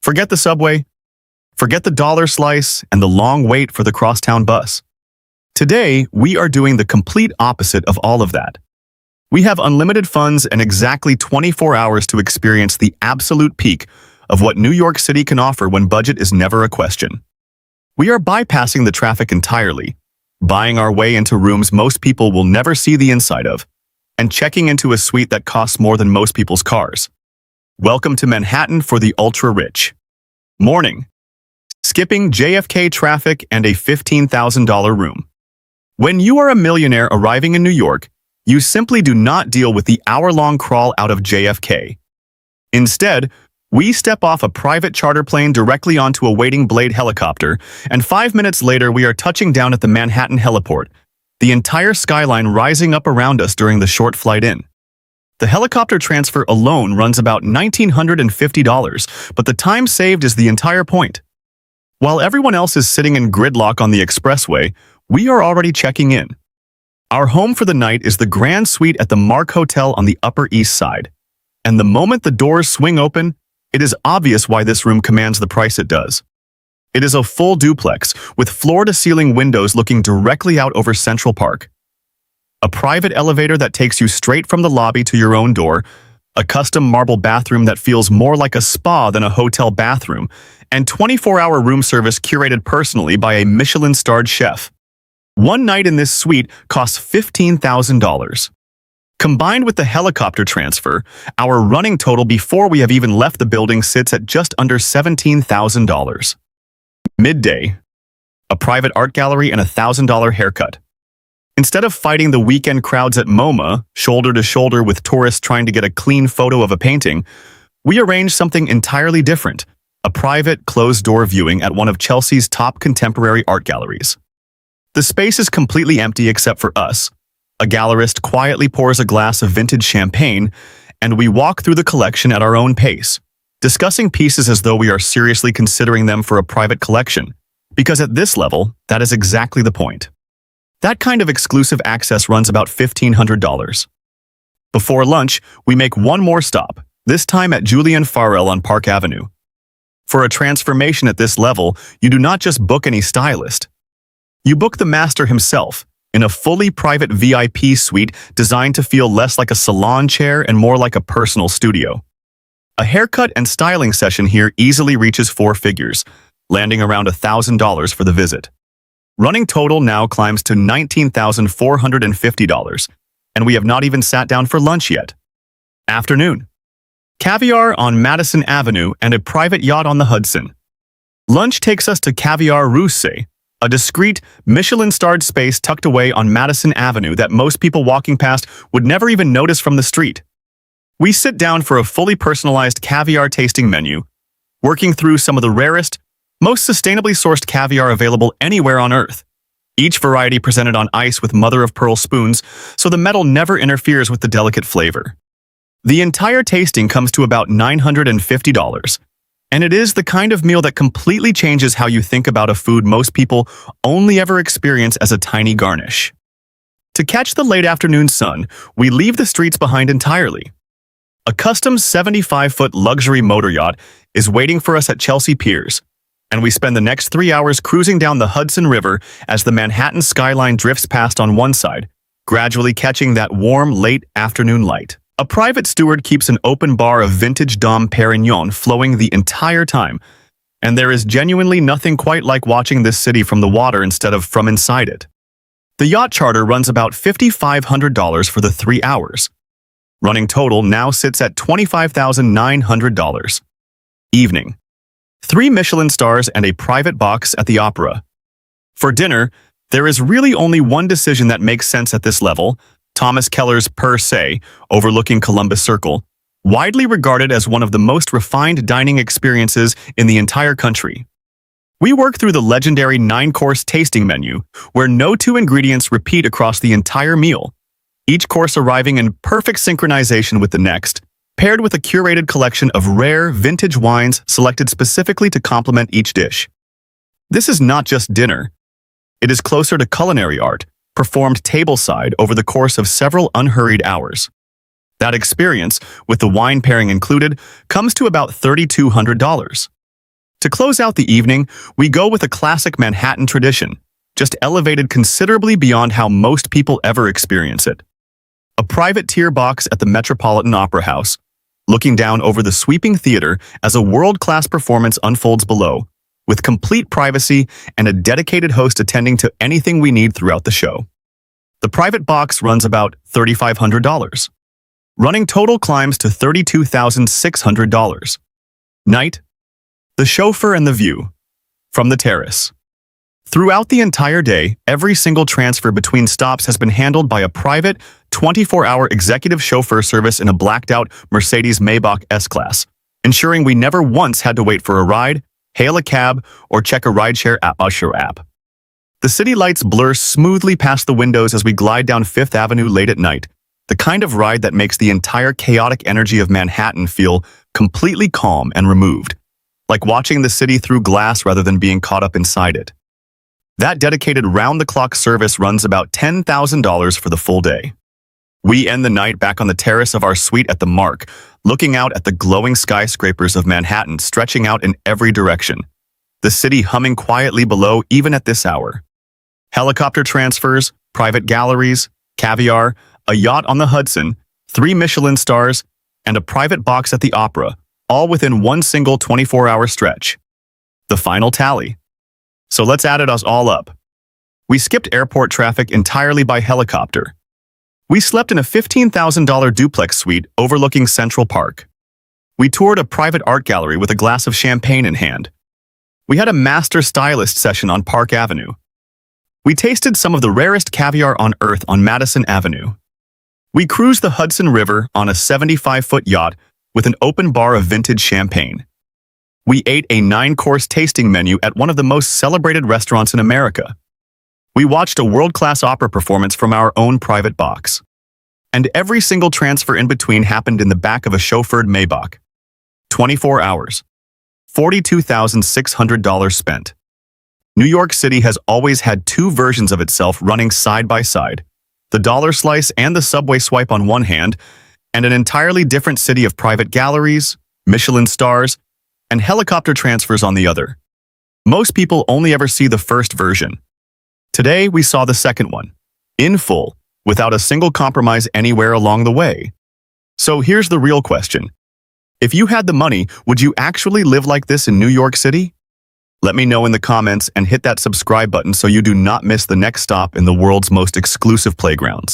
Forget the subway, forget the dollar slice, and the long wait for the crosstown bus. Today, we are doing the complete opposite of all of that. We have unlimited funds and exactly 24 hours to experience the absolute peak of what New York City can offer when budget is never a question. We are bypassing the traffic entirely, buying our way into rooms most people will never see the inside of, and checking into a suite that costs more than most people's cars. Welcome to Manhattan for the ultra-rich. Morning. Skipping JFK traffic and a $15,000 room. When you are a millionaire arriving in New York, you simply do not deal with the hour-long crawl out of JFK. Instead, we step off a private charter plane directly onto a waiting Blade helicopter, and 5 minutes later we are touching down at the Manhattan heliport, the entire skyline rising up around us during the short flight in. The helicopter transfer alone runs about $1,950, but the time saved is the entire point. While everyone else is sitting in gridlock on the expressway, we are already checking in. Our home for the night is the Grand Suite at the Mark Hotel on the Upper East Side, and the moment the doors swing open, it is obvious why this room commands the price it does. It is a full duplex with floor-to-ceiling windows looking directly out over Central Park. A private elevator that takes you straight from the lobby to your own door, a custom marble bathroom that feels more like a spa than a hotel bathroom, and 24-hour room service curated personally by a Michelin-starred chef. One night in this suite costs $15,000. Combined with the helicopter transfer, our running total before we have even left the building sits at just under $17,000. Midday. A private art gallery and a $1,000 haircut. Instead of fighting the weekend crowds at MoMA, shoulder to shoulder with tourists trying to get a clean photo of a painting, we arranged something entirely different, a private, closed-door viewing at one of Chelsea's top contemporary art galleries. The space is completely empty except for us. A gallerist quietly pours a glass of vintage champagne, and we walk through the collection at our own pace, discussing pieces as though we are seriously considering them for a private collection, because at this level, that is exactly the point. That kind of exclusive access runs about $1,500. Before lunch, we make one more stop, this time at Julian Farrell on Park Avenue. For a transformation at this level, you do not just book any stylist. You book the master himself, in a fully private VIP suite designed to feel less like a salon chair and more like a personal studio. A haircut and styling session here easily reaches 4 figures, landing around $1,000 for the visit. Running total now climbs to $19,450, and we have not even sat down for lunch yet. Afternoon. Caviar on Madison Avenue and a private yacht on the Hudson. Lunch takes us to Caviar Russe, a discreet, Michelin-starred space tucked away on Madison Avenue that most people walking past would never even notice from the street. We sit down for a fully personalized caviar tasting menu, working through some of the rarest, most sustainably sourced caviar available anywhere on Earth. Each variety presented on ice with mother-of-pearl spoons, so the metal never interferes with the delicate flavor. The entire tasting comes to about $950. And it is the kind of meal that completely changes how you think about a food most people only ever experience as a tiny garnish. To catch the late afternoon sun, we leave the streets behind entirely. A custom 75-foot luxury motor yacht is waiting for us at Chelsea Piers, and we spend the next 3 hours cruising down the Hudson River as the Manhattan skyline drifts past on one side, gradually catching that warm, late afternoon light. A private steward keeps an open bar of vintage Dom Perignon flowing the entire time, and there is genuinely nothing quite like watching this city from the water instead of from inside it. The yacht charter runs about $5,500 for the 3 hours. Running total now sits at $25,900. Evening. 3 Michelin stars and a private box at the Opera. For dinner, there is really only one decision that makes sense at this level: Thomas Keller's Per Se, overlooking Columbus Circle, widely regarded as one of the most refined dining experiences in the entire country. We work through the legendary 9-course tasting menu, where no 2 ingredients repeat across the entire meal, each course arriving in perfect synchronization with the next, paired with a curated collection of rare, vintage wines selected specifically to complement each dish. This is not just dinner. It is closer to culinary art, performed tableside over the course of several unhurried hours. That experience, with the wine pairing included, comes to about $3,200. To close out the evening, we go with a classic Manhattan tradition, just elevated considerably beyond how most people ever experience it. A private tier box at the Metropolitan Opera House, looking down over the sweeping theater as a world-class performance unfolds below, with complete privacy and a dedicated host attending to anything we need throughout the show. The private box runs about $3,500. Running total climbs to $32,600. Night, the chauffeur and the view. From the terrace. Throughout the entire day, every single transfer between stops has been handled by a private, 24-hour executive chauffeur service in a blacked-out Mercedes-Maybach S-Class, ensuring we never once had to wait for a ride, hail a cab, or check a rideshare app. The city lights blur smoothly past the windows as we glide down Fifth Avenue late at night, the kind of ride that makes the entire chaotic energy of Manhattan feel completely calm and removed, like watching the city through glass rather than being caught up inside it. That dedicated round-the-clock service runs about $10,000 for the full day. We end the night back on the terrace of our suite at the Mark, looking out at the glowing skyscrapers of Manhattan stretching out in every direction, the city humming quietly below even at this hour. Helicopter transfers, private galleries, caviar, a yacht on the Hudson, 3 Michelin stars, and a private box at the opera, all within one single 24-hour stretch. The final tally. So let's add it us all up. We skipped airport traffic entirely by helicopter. We slept in a $15,000 duplex suite overlooking Central Park. We toured a private art gallery with a glass of champagne in hand. We had a master stylist session on Park Avenue. We tasted some of the rarest caviar on earth on Madison Avenue. We cruised the Hudson River on a 75-foot yacht with an open bar of vintage champagne. We ate a 9-course tasting menu at one of the most celebrated restaurants in America. We watched a world-class opera performance from our own private box. And every single transfer in between happened in the back of a chauffeured Maybach. 24 hours. $42,600 spent. New York City has always had 2 versions of itself running side by side. The dollar slice and the subway swipe on one hand, and an entirely different city of private galleries, Michelin stars, and helicopter transfers on the other. Most people only ever see the first version. Today, we saw the second one, in full, without a single compromise anywhere along the way. So here's the real question. If you had the money, would you actually live like this in New York City? Let me know in the comments and hit that subscribe button so you do not miss the next stop in the world's most exclusive playgrounds.